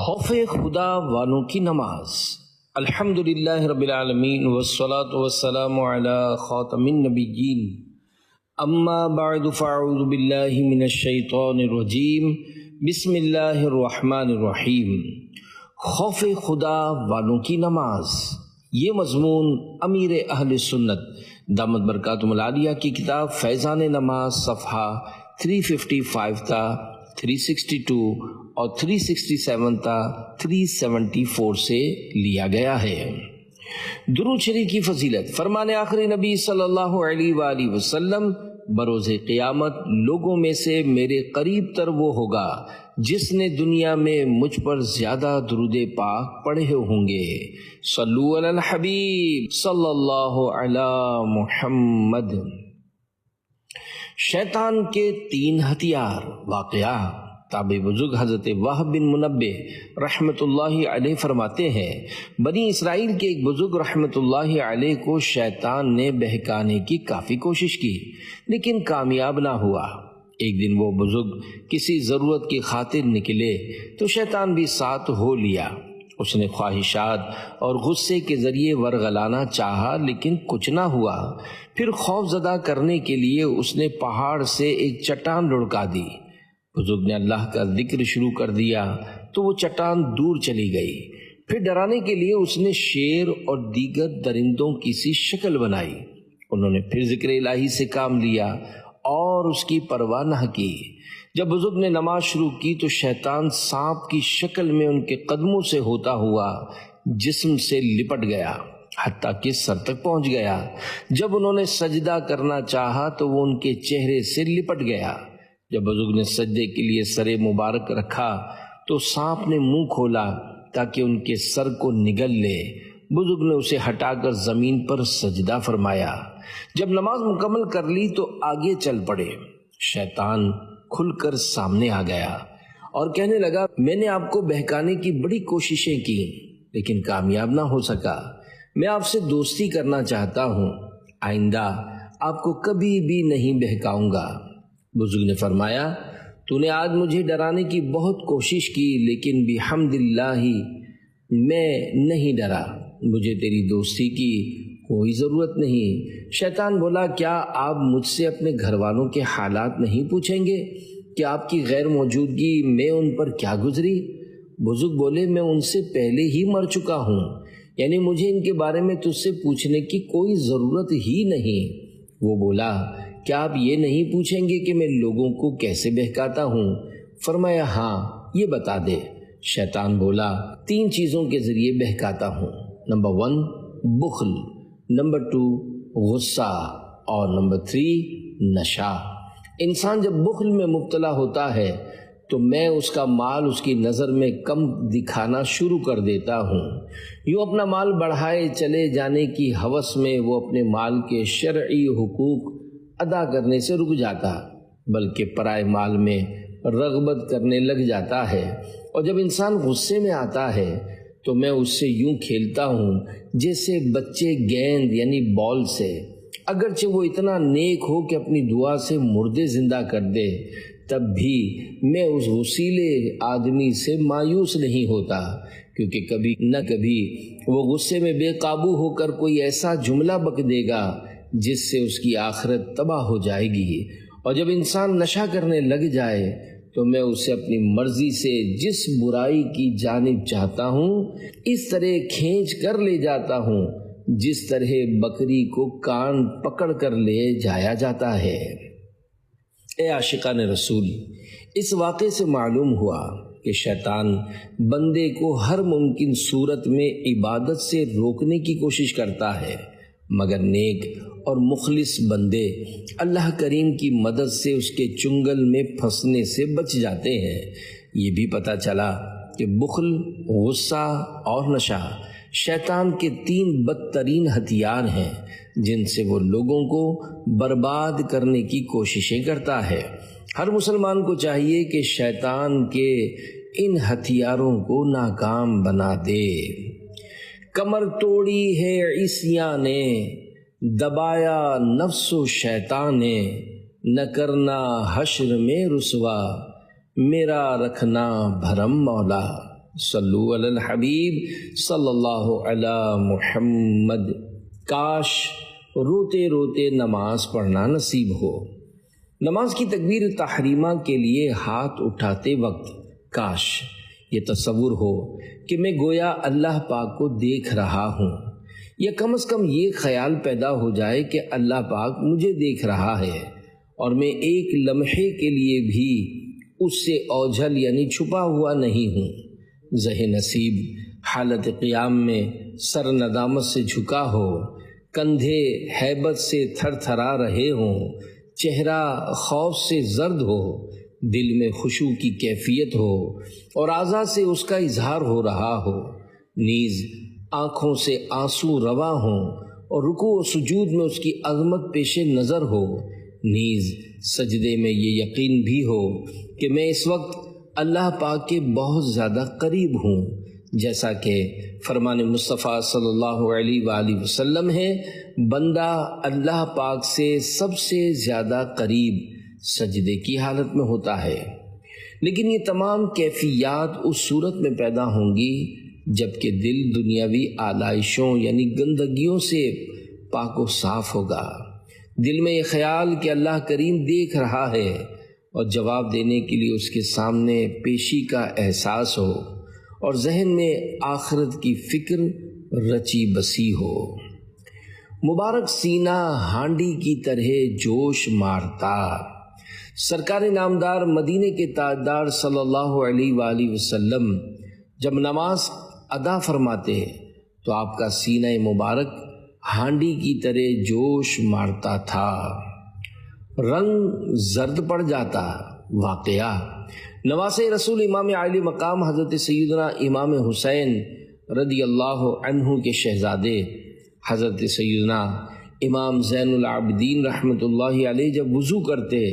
خوف خدا والوں کی نماز۔ الحمدللہ رب العالمین والصلاة والسلام علی خاتم النبیین، اما بعد فاعوذ باللہ من الشیطان الرجیم، بسم اللہ الرحمن الرحیم۔ خوف خدا والوں کی نماز، یہ مضمون امیر اہل سنت دامت برکاتہم العالیہ کی کتاب فیضان نماز صفحہ 355 تا 362 اور 367 تا 374 سے لیا گیا ہے۔ درود شریف کی فضیلت، فرمان آخری نبی صلی اللہ علیہ وآلہ وسلم، بروز قیامت لوگوں میں سے میرے قریب تر وہ ہوگا جس نے دنیا میں مجھ پر زیادہ درود پاک پڑھے ہوں گے۔ صلو علی الحبیب صلی اللہ علی محمد۔ شیطان کے 3 ہتھیار۔ واقعہ تابع بزرگ حضرت وہب بن منبہ رحمت اللہ علیہ فرماتے ہیں، بنی اسرائیل کے ایک بزرگ رحمت اللہ علیہ کو شیطان نے بہکانے کی کافی کوشش کی لیکن کامیاب نہ ہوا۔ ایک دن وہ بزرگ کسی ضرورت کی خاطر نکلے تو شیطان بھی ساتھ ہو لیا۔ اس نے خواہشات اور غصے کے ذریعے ورغلانا چاہا لیکن کچھ نہ ہوا۔ پھر خوف زدہ کرنے کے لیے اس نے پہاڑ سے ایک چٹان لڑکا دی۔ بزرگ نے اللہ کا ذکر شروع کر دیا تو وہ چٹان دور چلی گئی۔ پھر ڈرانے کے لیے اس نے شیر اور دیگر درندوں کی سی شکل بنائی۔ انہوں نے پھر ذکر الہی سے کام لیا اور اس کی پرواہ نہ کی۔ جب بزرگ نے نماز شروع کی تو شیطان سانپ کی شکل میں ان کے قدموں سے ہوتا ہوا جسم سے لپٹ گیا حتیٰ کہ سر تک پہنچ گیا۔ جب انہوں نے سجدہ کرنا چاہا تو وہ ان کے چہرے سے لپٹ گیا۔ جب بزرگ نے سجدے کے لیے سر مبارک رکھا تو سانپ نے منہ کھولا تاکہ ان کے سر کو نگل لے۔ بزرگ نے اسے ہٹا کر زمین پر سجدہ فرمایا۔ جب نماز مکمل کر لی تو آگے چل پڑے۔ شیطان کھل کر سامنے آ گیا اور کہنے لگا، میں نے آپ کو بہکانے کی بڑی کوششیں کی لیکن کامیاب نہ ہو سکا۔ میں آپ سے دوستی کرنا چاہتا ہوں، آئندہ آپ کو کبھی بھی نہیں بہکاؤں گا۔ بزرگ نے فرمایا، تو نے آج مجھے ڈرانے کی بہت کوشش کی لیکن بحمداللہ میں نہیں ڈرا۔ مجھے تیری دوستی کی کوئی ضرورت نہیں۔ شیطان بولا، کیا آپ مجھ سے اپنے گھر والوں کے حالات نہیں پوچھیں گے کہ آپ کی غیر موجودگی میں ان پر کیا گزری؟ بزرگ بولے، میں ان سے پہلے ہی مر چکا ہوں، یعنی مجھے ان کے بارے میں تجھ سے پوچھنے کی کوئی ضرورت ہی نہیں۔ وہ بولا، کیا آپ یہ نہیں پوچھیں گے کہ میں لوگوں کو کیسے بہکاتا ہوں؟ فرمایا، ہاں، یہ بتا دے۔ شیطان بولا، 3 چیزوں کے ذریعے بہکاتا ہوں۔ نمبر 1 بخل، نمبر 2 غصہ اور نمبر 3 نشہ۔ انسان جب بخل میں مبتلا ہوتا ہے تو میں اس کا مال اس کی نظر میں کم دکھانا شروع کر دیتا ہوں۔ یوں اپنا مال بڑھائے چلے جانے کی ہوس میں وہ اپنے مال کے شرعی حقوق ادا کرنے سے رک جاتا بلکہ پرائے مال میں رغبت کرنے لگ جاتا ہے۔ اور جب انسان غصے میں آتا ہے تو میں اس سے یوں کھیلتا ہوں جیسے بچے گیند یعنی بال سے، اگرچہ وہ اتنا نیک ہو کہ اپنی دعا سے مردے زندہ کر دے، تب بھی میں اس غصیلے آدمی سے مایوس نہیں ہوتا، کیونکہ کبھی نہ کبھی وہ غصے میں بے قابو ہو کر کوئی ایسا جملہ بک دے گا جس سے اس کی آخرت تباہ ہو جائے گی۔ اور جب انسان نشہ کرنے لگ جائے تو میں اسے اپنی مرضی سے جس برائی کی جانب چاہتا ہوں اس طرح کھینچ کر لے جاتا ہوں جس طرح بکری کو کان پکڑ کر لے جایا جاتا ہے۔ اے عاشقان رسول، اس واقعے سے معلوم ہوا کہ شیطان بندے کو ہر ممکن صورت میں عبادت سے روکنے کی کوشش کرتا ہے، مگر نیک اور مخلص بندے اللہ کریم کی مدد سے اس کے چنگل میں پھنسنے سے بچ جاتے ہیں۔ یہ بھی پتہ چلا کہ بخل، غصہ اور نشہ شیطان کے 3 بدترین ہتھیار ہیں جن سے وہ لوگوں کو برباد کرنے کی کوششیں کرتا ہے۔ ہر مسلمان کو چاہیے کہ شیطان کے ان ہتھیاروں کو ناکام بنا دے۔ کمر توڑی ہے عیسیاں نے، دبایا نفس و شیطان نے، نہ کرنا حشر میں رسوا، میرا رکھنا بھرم مولا۔ صلو علی الحبیب صلی اللہ علی محمد۔ کاش روتے روتے نماز پڑھنا نصیب ہو۔ نماز کی تکبیر تحریمہ کے لیے ہاتھ اٹھاتے وقت کاش یہ تصور ہو کہ میں گویا اللہ پاک کو دیکھ رہا ہوں، یا کم از کم یہ خیال پیدا ہو جائے کہ اللہ پاک مجھے دیکھ رہا ہے اور میں ایک لمحے کے لیے بھی اس سے اوجھل یعنی چھپا ہوا نہیں ہوں۔ ذہن نصیب حالت قیام میں سر ندامت سے جھکا ہو، کندھے ہیبت سے تھر تھرا رہے ہوں، چہرہ خوف سے زرد ہو، دل میں خشوع کی کیفیت ہو اور اعضاء سے اس کا اظہار ہو رہا ہو، نیز آنکھوں سے آنسو رواں ہوں اور رکوع و سجود میں اس کی عظمت پیش نظر ہو، نیز سجدے میں یہ یقین بھی ہو کہ میں اس وقت اللہ پاک کے بہت زیادہ قریب ہوں، جیسا کہ فرمان مصطفیٰ صلی اللہ علیہ وآلہ وسلم ہے، بندہ اللہ پاک سے سب سے زیادہ قریب سجدے کی حالت میں ہوتا ہے۔ لیکن یہ تمام کیفیات اس صورت میں پیدا ہوں گی جبکہ دل دنیاوی آلائشوں یعنی گندگیوں سے پاک و صاف ہوگا، دل میں یہ خیال کہ اللہ کریم دیکھ رہا ہے اور جواب دینے کے لیے اس کے سامنے پیشی کا احساس ہو اور ذہن میں آخرت کی فکر رچی بسی ہو۔ مبارک سینہ ہانڈی کی طرح جوش مارتا۔ سرکار نامدار مدینے کے تاجدار صلی اللہ علیہ وآلہ وسلم جب نماز ادا فرماتے تو آپ کا سینہ مبارک ہانڈی کی طرح جوش مارتا تھا، رنگ زرد پڑ جاتا۔ واقعہ نواسۂ رسول امام عالی مقام حضرت سیدنا امام حسین رضی اللہ عنہ کے شہزادے حضرت سیدنا امام زین العابدین رحمۃ اللہ علیہ جب وضو کرتے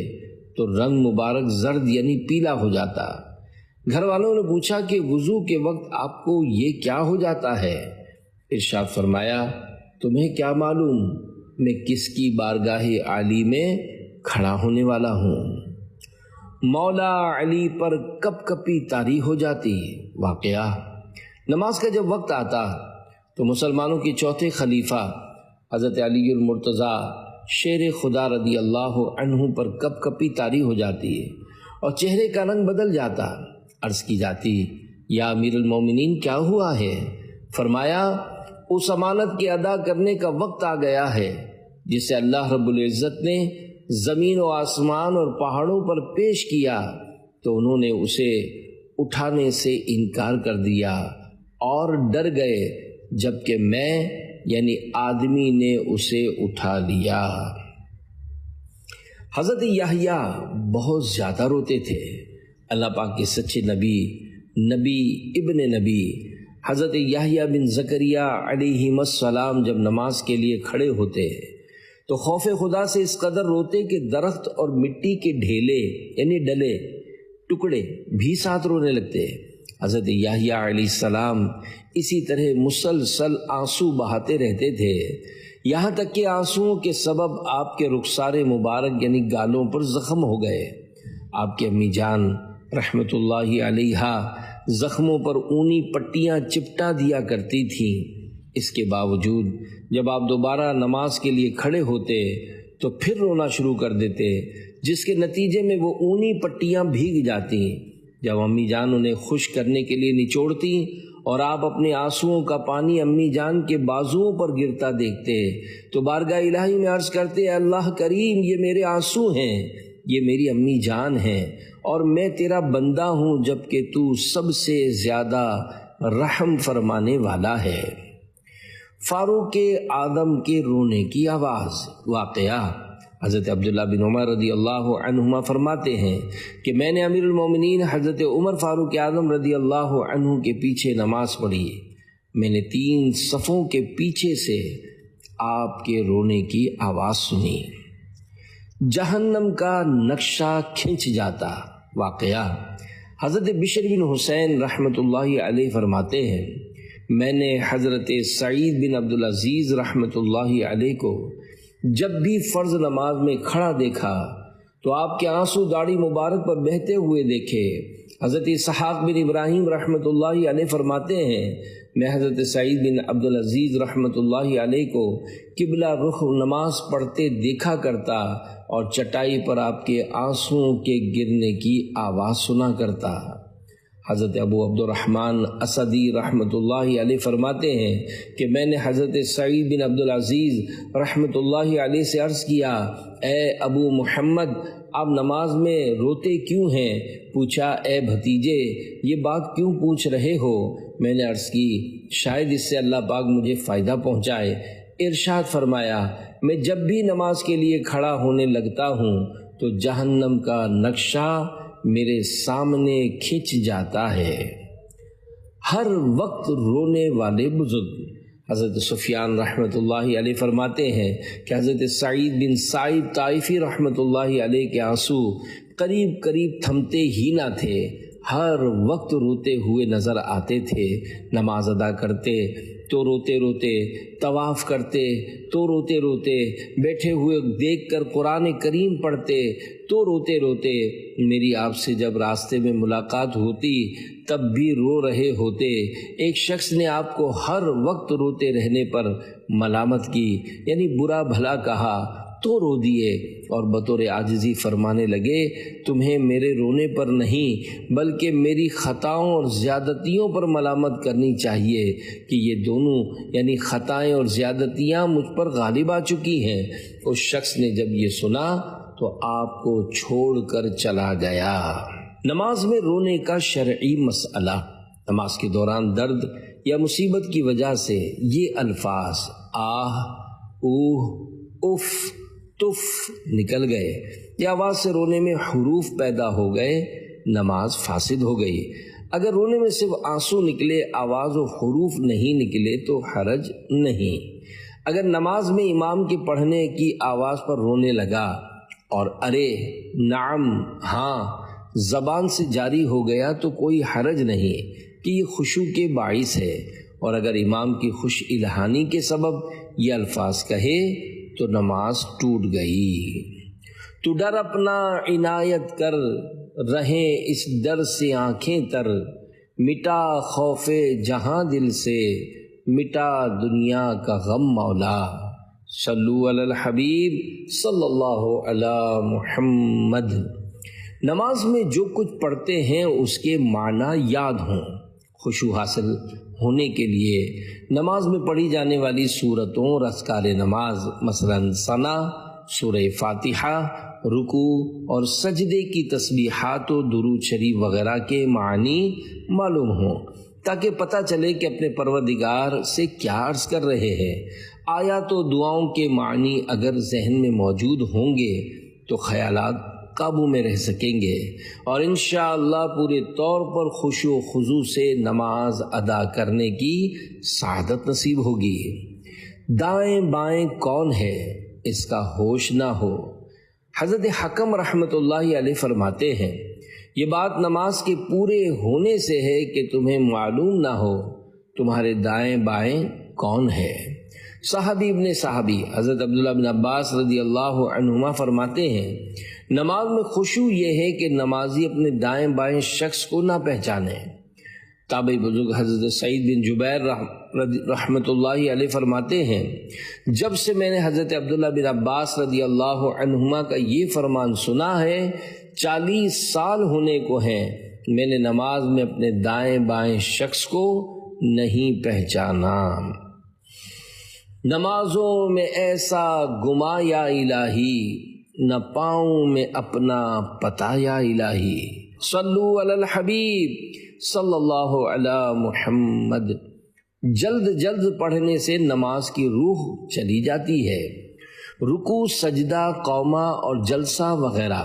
تو رنگ مبارک زرد یعنی پیلا ہو جاتا۔ گھر والوں نے پوچھا کہ وضو کے وقت آپ کو یہ کیا ہو جاتا ہے؟ ارشاد فرمایا، تمہیں کیا معلوم میں کس کی بارگاہ عالی میں کھڑا ہونے والا ہوں۔ مولا علی پر کپ کپی طاری ہو جاتی۔ واقعہ نماز کا جب وقت آتا تو مسلمانوں کے چوتھے خلیفہ حضرت علی المرتضیٰ شیر خدا رضی اللہ عنہ پر کپ کپی طاری ہو جاتی اور چہرے کا رنگ بدل جاتا۔ عرض کی جاتی، یا امیر المومنین کیا ہوا ہے؟ فرمایا، اس امانت کے ادا کرنے کا وقت آ گیا ہے جسے اللہ رب العزت نے زمین و آسمان اور پہاڑوں پر پیش کیا تو انہوں نے اسے اٹھانے سے انکار کر دیا اور ڈر گئے، جبکہ میں یعنی آدمی نے اسے اٹھا لیا۔ حضرت یحییٰ بہت زیادہ روتے تھے۔ اللہ پاک کے سچے نبی ابن نبی حضرت یحییٰ بن زکریا علیہ السلام جب نماز کے لیے کھڑے ہوتے تو خوف خدا سے اس قدر روتے کہ درخت اور مٹی کے ڈھیلے یعنی ڈلے ٹکڑے بھی ساتھ رونے لگتے۔ حضرت یحییٰ علیہ السلام اسی طرح مسلسل آنسو بہاتے رہتے تھے، یہاں تک کہ آنسوؤں کے سبب آپ کے رخسار مبارک یعنی گالوں پر زخم ہو گئے۔ آپ کی امی جان رحمت اللہ علیہا زخموں پر اونی پٹیاں چپٹا دیا کرتی تھیں۔ اس کے باوجود جب آپ دوبارہ نماز کے لیے کھڑے ہوتے تو پھر رونا شروع کر دیتے، جس کے نتیجے میں وہ اونی پٹیاں بھیگ جاتی۔ جب امی جان انہیں خوش کرنے کے لیے نچوڑتی اور آپ اپنے آنسوؤں کا پانی امی جان کے بازوؤں پر گرتا دیکھتے تو بارگاہ الہی میں عرض کرتے، اے اللہ کریم، یہ میرے آنسو ہیں، یہ میری امی جان ہیں اور میں تیرا بندہ ہوں، جبکہ تو سب سے زیادہ رحم فرمانے والا ہے۔ فاروق اعظم کے رونے کی آواز۔ واقعہ حضرت عبداللہ بن عمر رضی اللہ عنہما فرماتے ہیں کہ میں نے امیر المومنین حضرت عمر فاروق اعظم رضی اللہ عنہ کے پیچھے نماز پڑھی۔ میں نے 3 صفوں کے پیچھے سے آپ کے رونے کی آواز سنی۔ جہنم کا نقشہ کھنچ جاتا۔ واقعہ حضرت بشر بن حسین رحمۃ اللہ علیہ فرماتے ہیں، میں نے حضرت سعید بن عبدالعزیز رحمۃ اللہ علیہ کو جب بھی فرض نماز میں کھڑا دیکھا تو آپ کے آنسو داڑھی مبارک پر بہتے ہوئے دیکھے۔ حضرت اسحاق بن ابراہیم رحمۃ اللہ علیہ فرماتے ہیں میں حضرت سعید بن عبدالعزیز رحمۃ اللہ علیہ کو قبلہ رخ نماز پڑھتے دیکھا کرتا اور چٹائی پر آپ کے آنسوؤں کے گرنے کی آواز سنا کرتا۔ حضرت ابو عبد الرحمن اسدی رحمۃ اللہ علیہ فرماتے ہیں کہ میں نے حضرت سعید بن عبدالعزیز رحمۃ اللہ علیہ سے عرض کیا، اے ابو محمد آپ نماز میں روتے کیوں ہیں؟ پوچھا، اے بھتیجے یہ بات کیوں پوچھ رہے ہو؟ میں نے عرض کی شاید اس سے اللہ پاک مجھے فائدہ پہنچائے۔ ارشاد فرمایا، میں جب بھی نماز کے لیے کھڑا ہونے لگتا ہوں تو جہنم کا نقشہ میرے سامنے کھنچ جاتا ہے۔ ہر وقت رونے والے بزرگ حضرت سفیان رحمۃ اللہ علیہ فرماتے ہیں کہ حضرت سعید بن سائب طائفی رحمۃ اللہ علیہ کے آنسو قریب قریب تھمتے ہی نہ تھے، ہر وقت روتے ہوئے نظر آتے تھے۔ نماز ادا کرتے تو روتے روتے، طواف کرتے تو روتے روتے، بیٹھے ہوئے دیکھ کر قرآن کریم پڑھتے تو روتے روتے، میری آپ سے جب راستے میں ملاقات ہوتی تب بھی رو رہے ہوتے۔ ایک شخص نے آپ کو ہر وقت روتے رہنے پر ملامت کی، یعنی برا بھلا کہا تو رو دیے اور بطور عاجزی فرمانے لگے، تمہیں میرے رونے پر نہیں بلکہ میری خطاؤں اور زیادتیوں پر ملامت کرنی چاہیے کہ یہ دونوں یعنی خطائیں اور زیادتیاں مجھ پر غالب آ چکی ہیں۔ اس شخص نے جب یہ سنا تو آپ کو چھوڑ کر چلا گیا۔ نماز میں رونے کا شرعی مسئلہ۔ نماز کے دوران درد یا مصیبت کی وجہ سے یہ الفاظ آہ، اوہ، اف، تف نکل گئے یا آواز سے رونے میں حروف پیدا ہو گئے، نماز فاسد ہو گئی۔ اگر رونے میں صرف آنسو نکلے، آواز و حروف نہیں نکلے تو حرج نہیں۔ اگر نماز میں امام کے پڑھنے کی آواز پر رونے لگا اور ارے، نعم، ہاں زبان سے جاری ہو گیا تو کوئی حرج نہیں کہ یہ خشوع کے باعث ہے، اور اگر امام کی خوش الہانی کے سبب یہ الفاظ کہے تو نماز ٹوٹ گئی۔ تو ڈر اپنا عنایت کر، رہیں اس ڈر سے آنکھیں تر، مٹا خوف جہاں دل سے، مٹا دنیا کا غم مولا۔ صلو علی الحبیب صلی اللہ علی محمد۔ نماز میں جو کچھ پڑھتے ہیں اس کے معنی یاد ہوں۔ خشوع حاصل ہونے کے لیے نماز میں پڑھی جانے والی سورتوں اور اذکار نماز مثلاً ثنا، سورہ فاتحہ، رکوع اور سجدے کی تسبیحات و درود شریف وغیرہ کے معنی معلوم ہوں، تاکہ پتہ چلے کہ اپنے پروردگار سے کیا عرض کر رہے ہیں۔ آیات و دعاؤں کے معنی اگر ذہن میں موجود ہوں گے تو خیالات قابو میں رہ سکیں گے اور انشاءاللہ پورے طور پر خشوع و خضوع سے نماز ادا کرنے کی سعادت نصیب ہوگی۔ دائیں بائیں کون ہے اس کا ہوش نہ ہو۔ حضرت حکم رحمۃ اللہ علیہ فرماتے ہیں یہ بات نماز کے پورے ہونے سے ہے کہ تمہیں معلوم نہ ہو تمہارے دائیں بائیں کون ہے۔ صحابی ابن صحابی حضرت عبداللہ بن عباس رضی اللہ عنہما فرماتے ہیں نماز میں خشوع یہ ہے کہ نمازی اپنے دائیں بائیں شخص کو نہ پہچانے۔ تابعی بزرگ حضرت سعید بن جبیر رحمۃ اللہ علیہ فرماتے ہیں جب سے میں نے حضرت عبداللہ بن عباس رضی اللہ عنہما کا یہ فرمان سنا ہے 40 سال ہونے کو ہیں، میں نے نماز میں اپنے دائیں بائیں شخص کو نہیں پہچانا۔ نمازوں میں ایسا گما یا الہی، نہ پاؤں میں اپنا پتہ یا الہی۔ صلو علی الحبیب صلی اللہ علی محمد۔ جلد جلد پڑھنے سے نماز کی روح چلی جاتی ہے۔ رکوع، سجدہ، قومہ اور جلسہ وغیرہ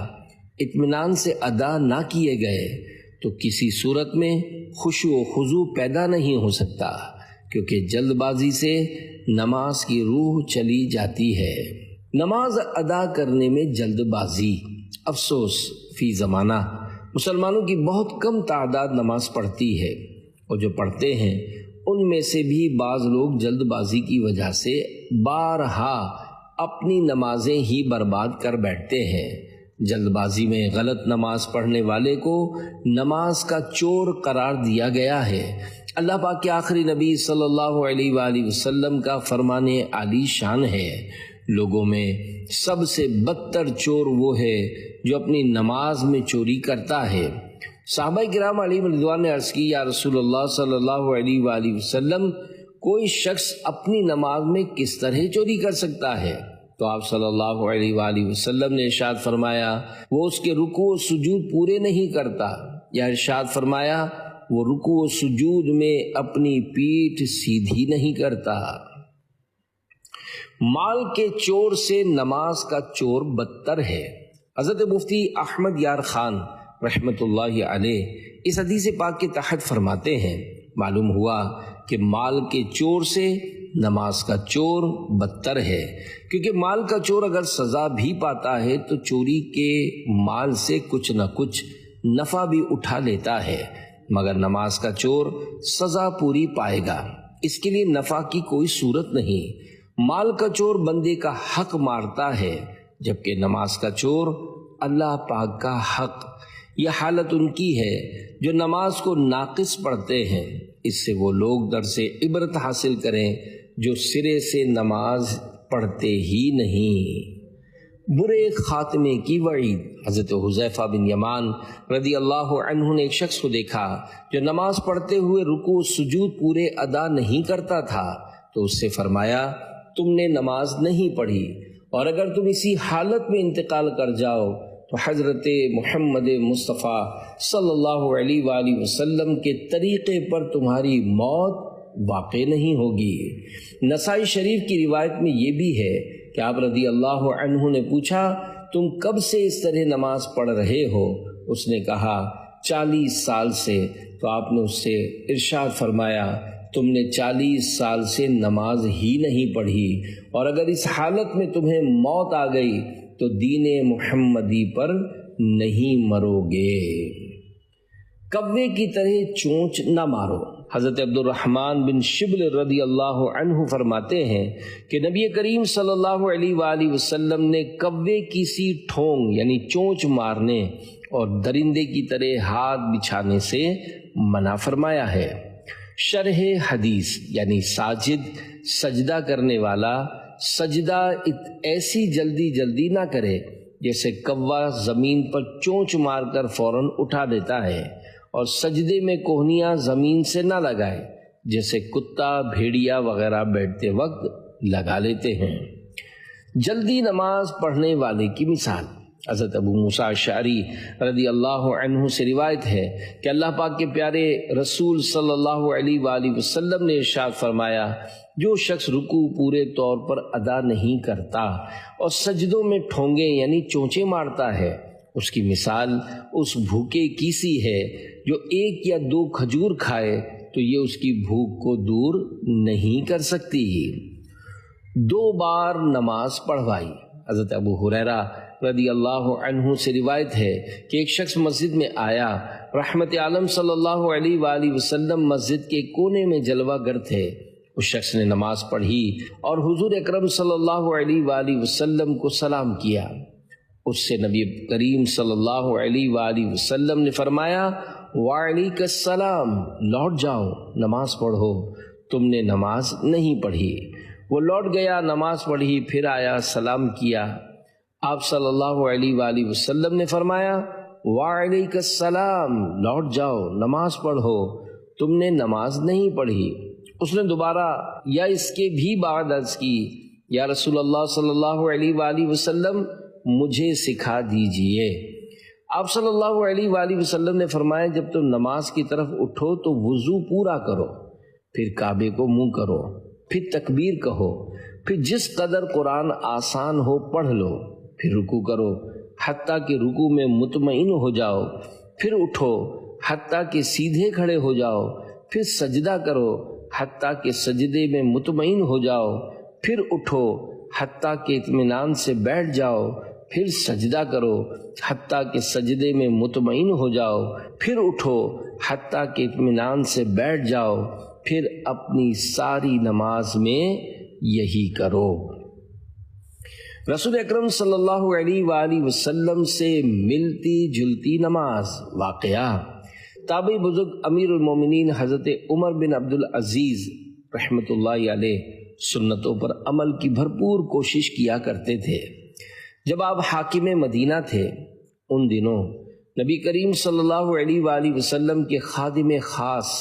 اطمینان سے ادا نہ کیے گئے تو کسی صورت میں خشوع و خضوع پیدا نہیں ہو سکتا، کیونکہ جلد بازی سے نماز کی روح چلی جاتی ہے۔ نماز ادا کرنے میں جلد بازی، افسوس فی زمانہ مسلمانوں کی بہت کم تعداد نماز پڑھتی ہے، اور جو پڑھتے ہیں ان میں سے بھی بعض لوگ جلد بازی کی وجہ سے بارہا اپنی نمازیں ہی برباد کر بیٹھتے ہیں۔ جلد بازی میں غلط نماز پڑھنے والے کو نماز کا چور قرار دیا گیا ہے۔ اللہ پاک کے آخری نبی صلی اللہ علیہ وآلہ وسلم کا فرمان عالی شان ہے، لوگوں میں سب سے بدتر چور وہ ہے جو اپنی نماز میں چوری کرتا ہے۔ صحابہ کرام علیہم رضوان نے عرض کی، یا رسول اللہ صلی اللہ علیہ وآلہ وسلم، کوئی شخص اپنی نماز میں کس طرح چوری کر سکتا ہے؟ تو آپ صلی اللہ علیہ وآلہ وسلم نے ارشاد فرمایا، وہ اس کے رکوع و سجود پورے نہیں کرتا، یا ارشاد فرمایا وہ رکوع و سجود میں اپنی پیٹھ سیدھی نہیں کرتا۔ مال کے چور سے نماز کا چور بدتر ہے۔ حضرت مفتی احمد یار خان رحمۃ اللہ علیہ اس حدیث پاک کے تحت فرماتے ہیں، معلوم ہوا کہ مال کے چور سے نماز کا چور بدتر ہے، کیونکہ مال کا چور اگر سزا بھی پاتا ہے تو چوری کے مال سے کچھ نہ کچھ نفع بھی اٹھا لیتا ہے، مگر نماز کا چور سزا پوری پائے گا، اس کے لیے نفع کی کوئی صورت نہیں۔ مال کا چور بندے کا حق مارتا ہے، جبکہ نماز کا چور اللہ پاک کا حق۔ یہ حالت ان کی ہے جو نماز کو ناقص پڑھتے ہیں، اس سے وہ لوگ درس عبرت حاصل کریں جو سرے سے نماز پڑھتے ہی نہیں۔ برے خاتمے کی وعید۔ حضرت حذیفہ بن یمان رضی اللہ عنہ نے ایک شخص کو دیکھا جو نماز پڑھتے ہوئے رکوع سجود پورے ادا نہیں کرتا تھا، تو اس سے فرمایا، تم نے نماز نہیں پڑھی، اور اگر تم اسی حالت میں انتقال کر جاؤ تو حضرت محمد مصطفیٰ صلی اللہ علیہ وآلہ وسلم کے طریقے پر تمہاری موت واقع نہیں ہوگی۔ نسائی شریف کی روایت میں یہ بھی ہے کہ آپ رضی اللہ عنہ نے پوچھا، تم کب سے اس طرح نماز پڑھ رہے ہو؟ اس نے کہا 40 سال سے۔ تو آپ نے اس سے ارشاد فرمایا، تم نے 40 سال سے نماز ہی نہیں پڑھی، اور اگر اس حالت میں تمہیں موت آ گئی تو دین محمدی پر نہیں مرو گے۔ کوے کی طرح چونچ نہ مارو۔ حضرت عبد الرحمن بن شبل رضی اللہ عنہ فرماتے ہیں کہ نبی کریم صلی اللہ علیہ وآلہ وسلم نے کوے کی سی ٹھونگ یعنی چونچ مارنے اور درندے کی طرح ہاتھ بچھانے سے منع فرمایا ہے۔ شرح حدیث یعنی ساجد سجدہ کرنے والا سجدہ ایسی جلدی نہ کرے جیسے کوا زمین پر چونچ مار کر فوراً اٹھا دیتا ہے، اور سجدے میں کوہنیاں زمین سے نہ لگائے جیسے کتا بھیڑیا وغیرہ بیٹھتے وقت لگا لیتے ہیں۔ جلدی نماز پڑھنے والے کی مثال۔ حضرت ابو موسیٰ اشعری رضی اللہ عنہ سے روایت ہے کہ اللہ پاک کے پیارے رسول صلی اللہ علیہ وآلہ وسلم نے ارشاد فرمایا، جو شخص رکوع پورے طور پر ادا نہیں کرتا اور سجدوں میں ٹھونگے یعنی چونچے مارتا ہے، اس کی مثال اس بھوکے کی سی ہے جو 1 یا 2 کھجور کھائے تو یہ اس کی بھوک کو دور نہیں کر سکتی۔ 2 بار نماز پڑھوائی۔ حضرت ابو ہریرہ رضی اللہ عنہ سے روایت ہے کہ ایک شخص مسجد میں آیا، رحمت عالم صلی اللہ علیہ وآلہ وسلم مسجد کے کونے میں جلوہ گر تھے۔ اس شخص نے نماز پڑھی اور حضور اکرم صلی اللہ علیہ وآلہ وسلم کو سلام کیا۔ اس سے نبی کریم صلی اللہ علیہ وآلہ وسلم نے فرمایا، وعلیک السلام، لوٹ جاؤ، نماز پڑھو، تم نے نماز نہیں پڑھی۔ وہ لوٹ گیا، نماز پڑھی، پھر آیا، سلام کیا۔ آپ صلی اللہ علیہ وآلہ وسلم نے فرمایا، وعلیک السلام، لوٹ جاؤ، نماز پڑھو، تم نے نماز نہیں پڑھی۔ اس نے دوبارہ یا اس کے بھی بعد عرض کی، یا رسول اللہ صلی اللہ علیہ وآلہ وسلم، مجھے سکھا دیجئے۔ آپ صلی اللہ علیہ وآلہ وسلم نے فرمایا، جب تم نماز کی طرف اٹھو تو وضو پورا کرو، پھر کعبے کو منہ کرو، پھر تکبیر کہو، پھر جس قدر قرآن آسان ہو پڑھ لو، پھر رکوع کرو حتیٰ کہ رکوع میں مطمئن ہو جاؤ، پھر اٹھو حتیٰ کہ سیدھے کھڑے ہو جاؤ، پھر سجدہ کرو حتیٰ کہ سجدے میں مطمئن ہو جاؤ، پھر اٹھو حتیٰ کہ اطمینان سے بیٹھ جاؤ، پھر سجدہ کرو حتیٰ کہ سجدے میں مطمئن ہو جاؤ، پھر اٹھو حتیٰ کہ اطمینان سے بیٹھ جاؤ، پھر اپنی ساری نماز میں یہی کرو۔ رسول اکرم صلی اللہ علیہ وآلہ وسلم سے ملتی جلتی نماز واقعہ۔ تابعی بزرگ امیر المومنین حضرت عمر بن عبدالعزیز رحمۃ اللہ علیہ سنتوں پر عمل کی بھرپور کوشش کیا کرتے تھے۔ جب آپ حاکم مدینہ تھے ان دنوں نبی کریم صلی اللہ علیہ وآلہ وسلم کے خادم خاص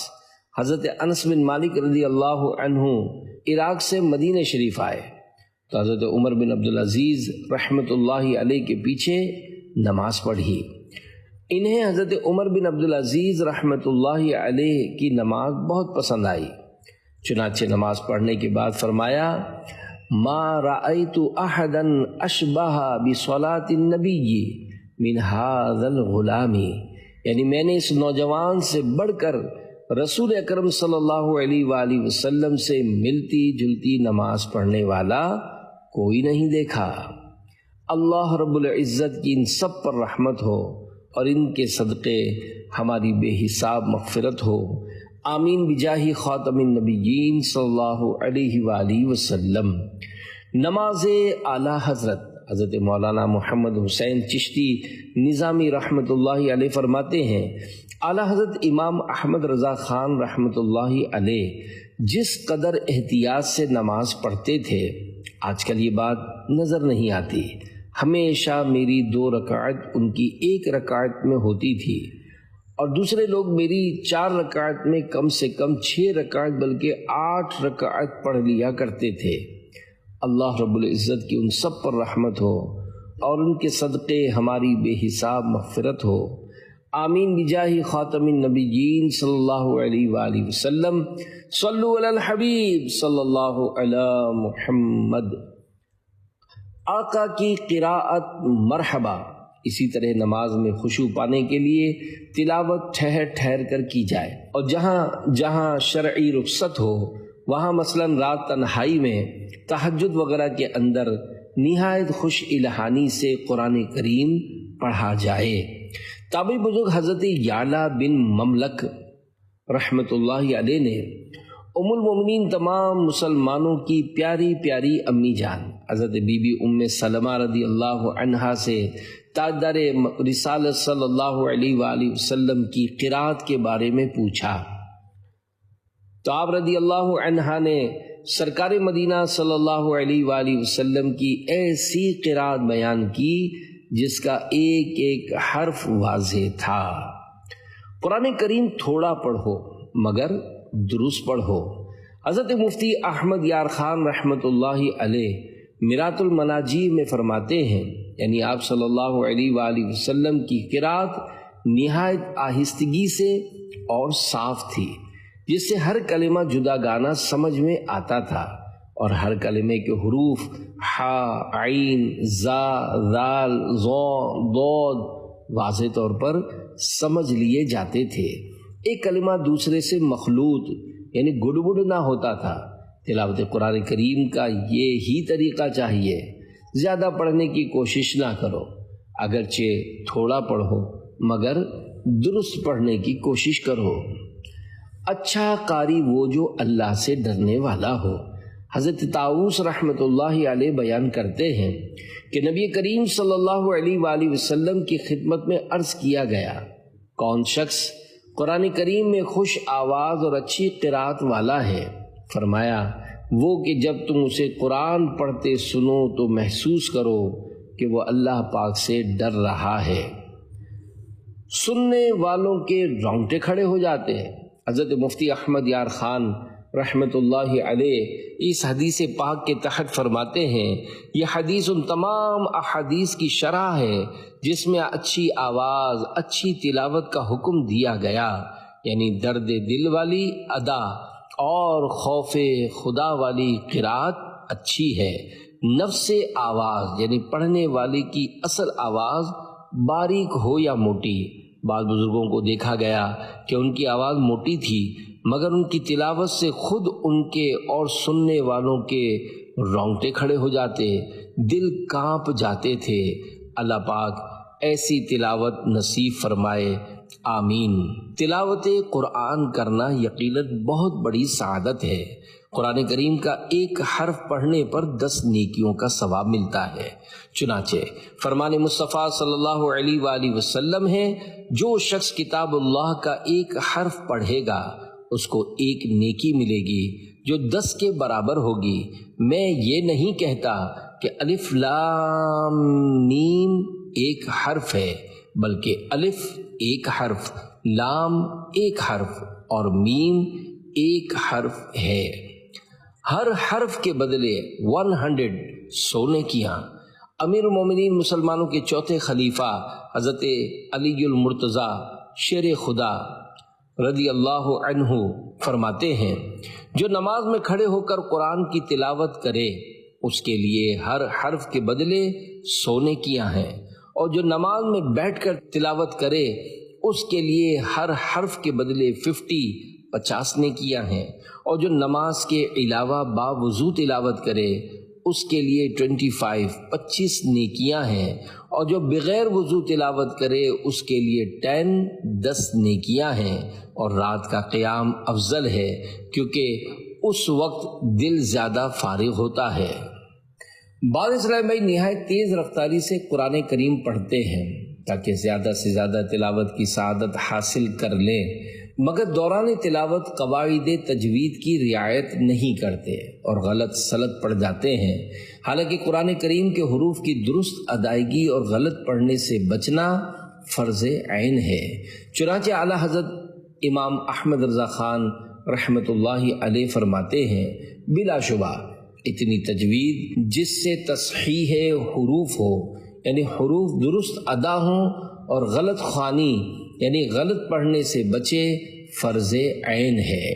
حضرت انس بن مالک رضی اللہ عنہ عراق سے مدینہ شریف آئے تو حضرت عمر بن عبدالعزیز رحمۃ اللہ علیہ کے پیچھے نماز پڑھی۔ انہیں حضرت عمر بن عبدالعزیز رحمۃ اللہ علیہ کی نماز بہت پسند آئی، چنانچہ نماز پڑھنے کے بعد فرمایا ما رأیت احدا اشبہ بصلاۃ النبی من هذا الغلام، یعنی میں نے اس نوجوان سے بڑھ کر رسول اکرم صلی اللہ علیہ وآلہ وسلم سے ملتی جلتی نماز پڑھنے والا کوئی نہیں دیکھا۔ اللہ رب العزت کی ان سب پر رحمت ہو اور ان کے صدقے ہماری بے حساب مغفرت ہو، آمین بجاہ خاتم النبیین صلی اللہ علیہ وآلہ وسلم۔ نماز اعلیٰ حضرت مولانا محمد حسین چشتی نظامی رحمۃ اللہ علیہ فرماتے ہیں اعلیٰ حضرت امام احمد رضا خان رحمۃ اللہ علیہ جس قدر احتیاط سے نماز پڑھتے تھے آج کل یہ بات نظر نہیں آتی۔ ہمیشہ میری 2 رکعت ان کی 1 رکعت میں ہوتی تھی اور دوسرے لوگ میری 4 رکعت میں کم سے کم 6 رکعت بلکہ 8 رکعت پڑھ لیا کرتے تھے۔ اللہ رب العزت کی ان سب پر رحمت ہو اور ان کے صدقے ہماری بے حساب مغفرت ہو، آمین بجاہ خاتم النبیین صلی اللہ علیہ وآلہ وسلم۔ صلو علی الحبیب صلی اللہ علی محمد۔ آقا کی قراءت مرحبا۔ اسی طرح نماز میں خشوع پانے کے لیے تلاوت ٹھہر ٹھہر کر کی جائے، اور جہاں جہاں شرعی رخصت ہو وہاں مثلاً رات تنہائی میں تہجد وغیرہ کے اندر نہایت خوش الہانی سے قرآن کریم پڑھا جائے۔ تابعی بزرگ حضرت یعلا بن مملک رحمۃ اللہ علیہ نے ام المومنین تمام مسلمانوں کی پیاری پیاری امی جان حضرت بی بی ام سلمہ رضی اللہ عنہا سے تاجدار رسالت صلی اللہ علیہ وآلہ وسلم کی قرات کے بارے میں پوچھا تو آپ رضی اللہ عنہا نے سرکار مدینہ صلی اللہ علیہ وآلہ وسلم کی ایسی قرات بیان کی جس کا ایک ایک حرف واضح تھا۔ قرآن کریم تھوڑا پڑھو مگر درست پڑھو۔ حضرت مفتی احمد یار خان رحمۃ اللہ علیہ میرات المناجی میں فرماتے ہیں، یعنی آپ صلی اللہ علیہ وآلہ وسلم کی قرات نہایت آہستگی سے اور صاف تھی، جس سے ہر کلمہ جدا گانا سمجھ میں آتا تھا اور ہر کلمے کے حروف حا، عین، زا، ذال، ظا، ضاد واضح طور پر سمجھ لیے جاتے تھے۔ ایک کلمہ دوسرے سے مخلوط یعنی گڑبڑ نہ ہوتا تھا۔ تلاوت قرآن کریم کا یہی طریقہ چاہیے، زیادہ پڑھنے کی کوشش نہ کرو، اگرچہ تھوڑا پڑھو مگر درست پڑھنے کی کوشش کرو۔ اچھا قاری وہ جو اللہ سے ڈرنے والا ہو۔ حضرت طاؤس رحمۃ اللہ علیہ بیان کرتے ہیں کہ نبی کریم صلی اللہ علیہ وآلہ وسلم کی خدمت میں عرض کیا گیا، کون شخص قرآن کریم میں خوش آواز اور اچھی قرات والا ہے؟ فرمایا وہ کہ جب تم اسے قرآن پڑھتے سنو تو محسوس کرو کہ وہ اللہ پاک سے ڈر رہا ہے۔ سننے والوں کے رونگٹے کھڑے ہو جاتے ہیں۔ حضرت مفتی احمد یار خان رحمۃ اللہ علیہ اس حدیث پاک کے تحت فرماتے ہیں، یہ حدیث ان تمام احادیث کی شرح ہے جس میں اچھی آواز، اچھی تلاوت کا حکم دیا گیا، یعنی درد دل والی ادا اور خوف خدا والی قرات اچھی ہے۔ نفس آواز یعنی پڑھنے والے کی اصل آواز باریک ہو یا موٹی، بعض بزرگوں کو دیکھا گیا کہ ان کی آواز موٹی تھی مگر ان کی تلاوت سے خود ان کے اور سننے والوں کے رونگٹے کھڑے ہو جاتے، دل کانپ جاتے تھے۔ اللہ پاک ایسی تلاوت نصیب فرمائے، آمین۔ تلاوت قرآن کرنا یقیناً بہت بڑی سعادت ہے۔ قرآن کریم کا ایک حرف پڑھنے پر 10 نیکیوں کا ثواب ملتا ہے۔ چنانچہ فرمان مصطفیٰ صلی اللہ علیہ وآلہ وسلم ہے، جو شخص کتاب اللہ کا ایک حرف پڑھے گا اس کو ایک نیکی ملے گی جو 10 کے برابر ہوگی۔ میں یہ نہیں کہتا کہ الف لام میم ایک حرف ہے، بلکہ الف ایک حرف، لام ایک حرف اور میم ایک حرف ہے۔ ہر حرف کے بدلے 100 نیکیاں۔ امیر المومنین مسلمانوں کے چوتھے خلیفہ حضرت علی المرتضیٰ شیر خدا رضی اللہ عنہ فرماتے ہیں، جو نماز میں کھڑے ہو کر قرآن کی تلاوت کرے اس کے لیے ہر حرف کے بدلے 100 نیکیاں ہیں، اور جو نماز میں بیٹھ کر تلاوت کرے اس کے لیے ہر حرف کے بدلے 50 نیکیاں ہیں، اور جو نماز کے علاوہ باوضو تلاوت کرے اس کے لیے 25 نیکیاں ہیں، اور جو بغیر وضو تلاوت کرے اس کے لیے 10 نیکیاں ہیں۔ اور رات کا قیام افضل ہے کیونکہ اس وقت دل زیادہ فارغ ہوتا ہے۔ بعض اسلام بھائی نہایت تیز رفتاری سے قرآن کریم پڑھتے ہیں تاکہ زیادہ سے زیادہ تلاوت کی سعادت حاصل کر لیں، مگر دوران تلاوت قواعد تجوید کی رعایت نہیں کرتے اور غلط سلط پڑ جاتے ہیں۔ حالانکہ قرآن کریم کے حروف کی درست ادائیگی اور غلط پڑھنے سے بچنا فرض عین ہے۔ چنانچہ اعلیٰ حضرت امام احمد رضا خان رحمۃ اللہ علیہ فرماتے ہیں، بلا شبہ اتنی تجوید جس سے تصحیح حروف ہو، یعنی حروف درست ادا ہوں، اور غلط خوانی یعنی غلط پڑھنے سے بچے، فرض عین ہے۔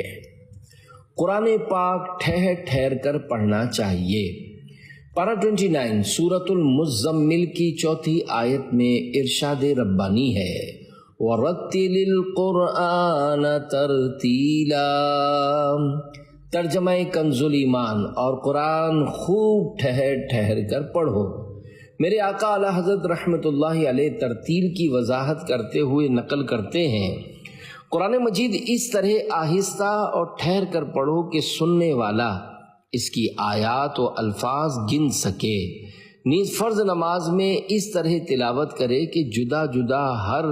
قرآن پاک ٹھہر ٹھہر کر پڑھنا چاہیے۔ پارہ 29 سورۃ المزمل کی 4 آیت میں ارشاد ربانی ہے، وَرَتِّلِ الْقُرْآنَ تَرْتِيلًا۔ ترجمہ کنز ایمان، اور قرآن خوب ٹھہر ٹھہر کر پڑھو۔ میرے آقا اعلیٰ حضرت رحمۃ اللہ علیہ ترتیل کی وضاحت کرتے ہوئے نقل کرتے ہیں، قرآن مجید اس طرح آہستہ اور ٹھہر کر پڑھو کہ سننے والا اس کی آیات و الفاظ گن سکے۔ نیز فرض نماز میں اس طرح تلاوت کرے کہ جدا جدا ہر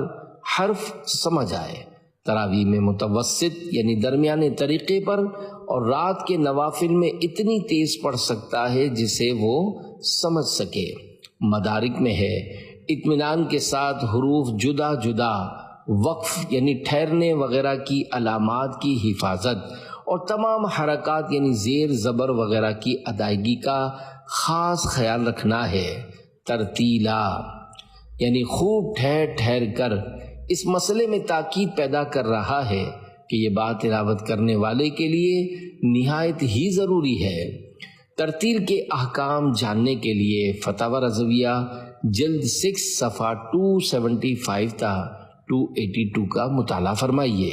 حرف سمجھ آئے۔ تراویح میں متوسط یعنی درمیانے طریقے پر، اور رات کے نوافل میں اتنی تیز پڑھ سکتا ہے جسے وہ سمجھ سکے۔ مدارک میں ہے، اطمینان کے ساتھ حروف جدا جدا، وقف یعنی ٹھہرنے وغیرہ کی علامات کی حفاظت، اور تمام حرکات یعنی زیر زبر وغیرہ کی ادائیگی کا خاص خیال رکھنا ہے۔ ترتیلا یعنی خوب ٹھہر ٹھہر کر۔ اس مسئلے میں تاکید پیدا کر رہا ہے کہ یہ بات تلاوت کرنے والے کے لیے نہایت ہی ضروری ہے۔ ترتیل کے احکام جاننے کے لیے فتاوی رضویہ جلد 6 صفحہ 275 تا 282 کا مطالعہ فرمائیے۔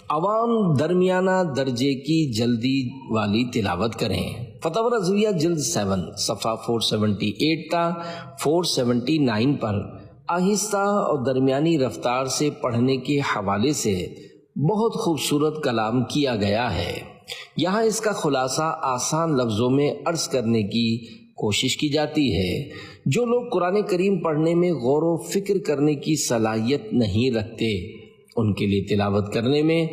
عوام درمیانہ درجے کی جلدی والی تلاوت کریں۔ فتاوی رضویہ جلد 7 صفحہ 478 تا 479 پر آہستہ اور درمیانی رفتار سے پڑھنے کے حوالے سے بہت خوبصورت کلام کیا گیا ہے۔ یہاں اس کا خلاصہ آسان لفظوں میں عرض کرنے کی کوشش کی جاتی ہے۔ جو لوگ قرآن کریم پڑھنے میں غور و فکر کرنے کی صلاحیت نہیں رکھتے، ان کے لیے تلاوت کرنے میں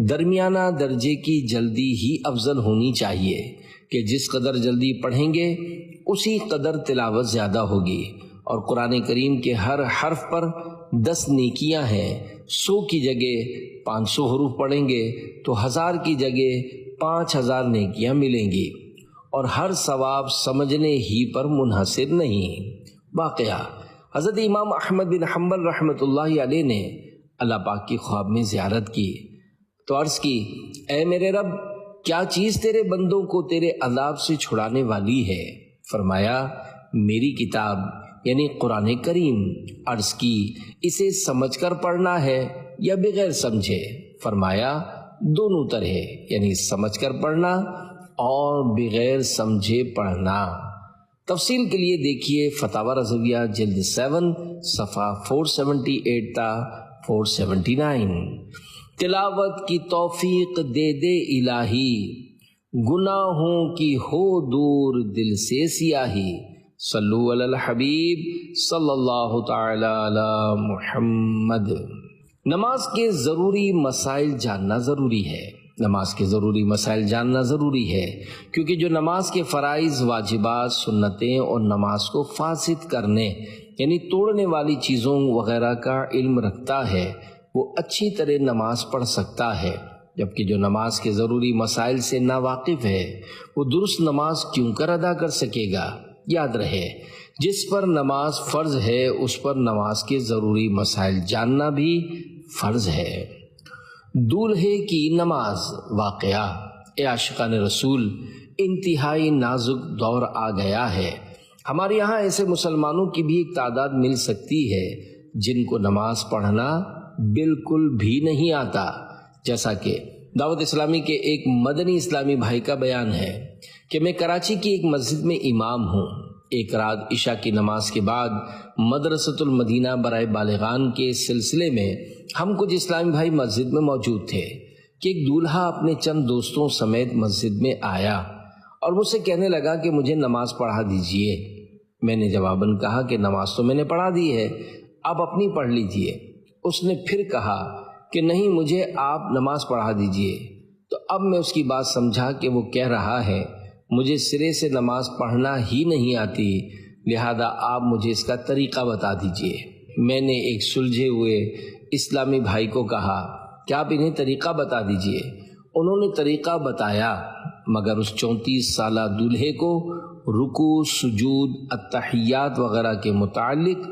درمیانہ درجے کی جلدی ہی افضل ہونی چاہیے کہ جس قدر جلدی پڑھیں گے اسی قدر تلاوت زیادہ ہوگی۔ اور قرآن کریم کے ہر حرف پر 10 نیکیاں ہیں۔ 100 کی جگہ 500 حروف پڑھیں گے تو 1000 کی جگہ 5000 نیکیاں ملیں گی، اور ہر ثواب سمجھنے ہی پر منحصر نہیں۔ واقعہ حضرت امام احمد بن حنبل رحمۃ اللہ علیہ نے اللہ پاک کی خواب میں زیارت کی تو عرض کی، اے میرے رب، کیا چیز تیرے بندوں کو تیرے عذاب سے چھڑانے والی ہے؟ فرمایا، میری کتاب یعنی قرآن کریم۔ عرض کی، اسے سمجھ کر پڑھنا ہے یا بغیر سمجھے؟ فرمایا، دونوں طرح، یعنی سمجھ کر پڑھنا اور بغیر سمجھے پڑھنا۔ تفصیل کے لیے دیکھیے فتاوی رضویہ جلد 7 صفحہ 478 تا 479۔ تلاوت کی توفیق دے دے الہی، گناہوں کی ہو دور دل سے سیاہی، صلو علی الحبیب صلی اللہ تعالی علی محمد۔ نماز کے ضروری مسائل جاننا ضروری ہے، نماز کے ضروری مسائل جاننا ضروری ہے، کیونکہ جو نماز کے فرائض، واجبات، سنتیں اور نماز کو فاسد کرنے یعنی توڑنے والی چیزوں وغیرہ کا علم رکھتا ہے وہ اچھی طرح نماز پڑھ سکتا ہے، جبکہ جو نماز کے ضروری مسائل سے ناواقف ہے وہ درست نماز کیوں کر ادا کر سکے گا؟ یاد رہے، جس پر نماز فرض ہے اس پر نماز کے ضروری مسائل جاننا بھی فرض ہے۔ دولہے کی نماز واقعہ۔ اے عاشقان رسول، انتہائی نازک دور آ گیا ہے۔ ہمارے یہاں ایسے مسلمانوں کی بھی ایک تعداد مل سکتی ہے جن کو نماز پڑھنا بالکل بھی نہیں آتا، جیسا کہ دعوت اسلامی کے ایک مدنی اسلامی بھائی کا بیان ہے کہ میں کراچی کی ایک مسجد میں امام ہوں۔ ایک رات عشاء کی نماز کے بعد مدرسۃ المدینہ برائے بالغان کے سلسلے میں ہم کچھ اسلامی بھائی مسجد میں موجود تھے کہ ایک دولہا اپنے چند دوستوں سمیت مسجد میں آیا اور مجھ سے کہنے لگا کہ مجھے نماز پڑھا دیجئے۔ میں نے جواباً کہا کہ نماز تو میں نے پڑھا دی ہے، آپ اپنی پڑھ لیجئے۔ اس نے پھر کہا کہ نہیں، مجھے آپ نماز پڑھا دیجئے۔ تو اب میں اس کی بات سمجھا کہ وہ کہہ رہا ہے مجھے سرے سے نماز پڑھنا ہی نہیں آتی، لہذا آپ مجھے اس کا طریقہ بتا دیجئے۔ میں نے ایک سلجھے ہوئے اسلامی بھائی کو کہا کہ آپ انہیں طریقہ بتا دیجئے۔ انہوں نے طریقہ بتایا، مگر اس 34 سالہ دولہے کو رکوع، سجود، التحیات وغیرہ کے متعلق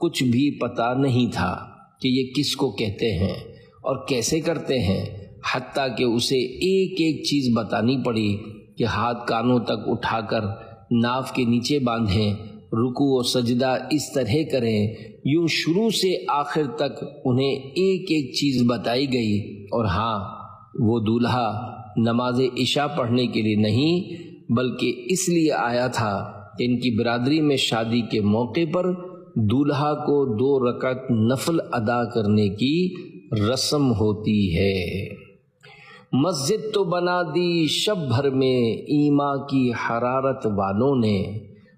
کچھ بھی پتہ نہیں تھا کہ یہ کس کو کہتے ہیں اور کیسے کرتے ہیں، حتیٰ کہ اسے ایک ایک چیز بتانی پڑی کہ ہاتھ کانوں تک اٹھا کر ناف کے نیچے باندھیں، رکوع و سجدہ اس طرح کریں۔ یوں شروع سے آخر تک انہیں ایک ایک چیز بتائی گئی۔ اور ہاں، وہ دولہا نماز عشاء پڑھنے کے لیے نہیں بلکہ اس لیے آیا تھا کہ ان کی برادری میں شادی کے موقع پر دولہا کو 2 رکعت نفل ادا کرنے کی رسم ہوتی ہے۔ مسجد تو بنا دی شب بھر میں ایما کی حرارت والوں نے،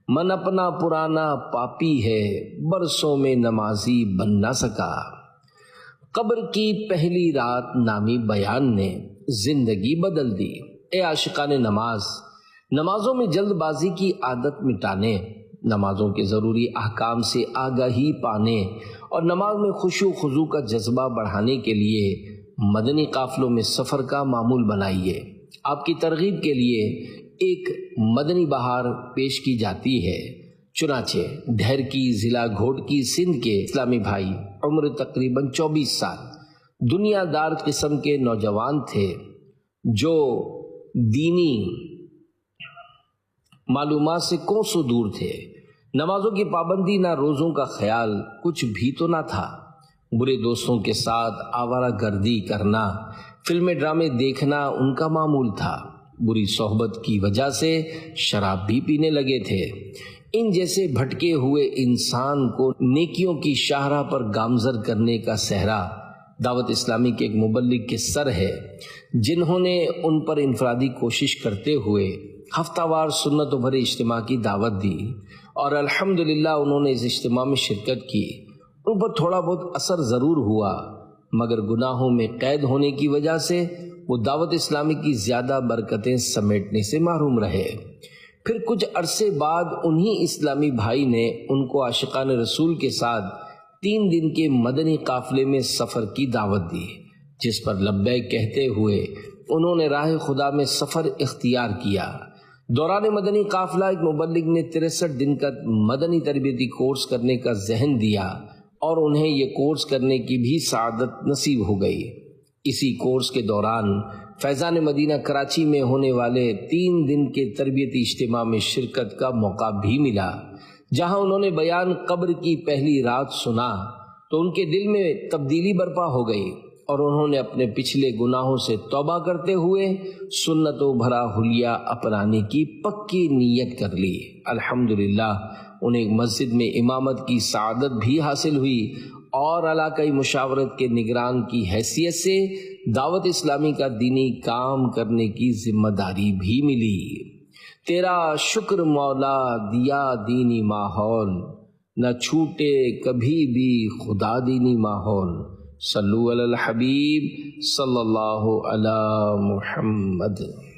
من اپنا پرانا پاپی ہے برسوں میں نمازی بن نہ سکا۔ قبر کی پہلی رات نامی بیان نے زندگی بدل دی۔ اے عاشقان نماز، نمازوں میں جلد بازی کی عادت مٹانے، نمازوں کے ضروری احکام سے آگاہی پانے اور نماز میں خشوع و خضوع کا جذبہ بڑھانے کے لیے مدنی قافلوں میں سفر کا معمول بنائیے۔ آپ کی ترغیب کے لیے ایک مدنی بہار پیش کی جاتی ہے۔ چنانچہ ڈھیر کی ضلع گھوٹکی سندھ کے اسلامی بھائی، عمر تقریباً 24 سال، دنیا دار قسم کے نوجوان تھے جو دینی معلومات سے کوسوں دور تھے۔ نمازوں کی پابندی، نہ روزوں کا خیال، کچھ بھی تو نہ تھا۔ برے دوستوں کے ساتھ آوارہ گردی کرنا، فلمیں ڈرامے دیکھنا ان کا معمول تھا۔ بری صحبت کی وجہ سے شراب بھی پینے لگے تھے۔ ان جیسے بھٹکے ہوئے انسان کو نیکیوں کی شاہراہ پر گامزن کرنے کا صحرا دعوت اسلامی کے ایک مبلغ کے سر ہے، جنہوں نے ان پر انفرادی کوشش کرتے ہوئے ہفتہ وار سنت و بھرے اجتماع کی دعوت دی، اور الحمدللہ انہوں نے اس اجتماع میں شرکت کی۔ ان پر تھوڑا بہت اثر ضرور ہوا، مگر گناہوں میں قید ہونے کی وجہ سے وہ دعوت اسلامی کی زیادہ برکتیں سمیٹنے سے محروم رہے۔ پھر کچھ عرصے بعد انہی اسلامی بھائی نے ان کو عاشقان رسول کے ساتھ 3 دن کے مدنی قافلے میں سفر کی دعوت دی، جس پر لبیک کہتے ہوئے انہوں نے راہ خدا میں سفر اختیار کیا۔ دوران مدنی قافلہ ایک مبلغ نے 63 دن کا مدنی تربیتی کورس کرنے کا ذہن دیا اور انہیں یہ کورس کرنے کی بھی سعادت نصیب ہو گئی۔ اسی کورس کے دوران فیضان مدینہ کراچی میں ہونے والے 3 دن کے تربیتی اجتماع میں شرکت کا موقع بھی ملا، جہاں انہوں نے بیان قبر کی پہلی رات سنا تو ان کے دل میں تبدیلی برپا ہو گئی اور انہوں نے اپنے پچھلے گناہوں سے توبہ کرتے ہوئے سنت و بھرا حلیہ اپنانے کی پکی نیت کر لی۔ الحمدللہ انہیں ایک مسجد میں امامت کی سعادت بھی حاصل ہوئی اور علاقائی مشاورت کے نگران کی حیثیت سے دعوت اسلامی کا دینی کام کرنے کی ذمہ داری بھی ملی۔ تیرا شکر مولا دیا دینی ماحول، نہ چھوٹے کبھی بھی خدا دینی ماحول۔ صلو علی الحبیب صلی اللہ علی محمد۔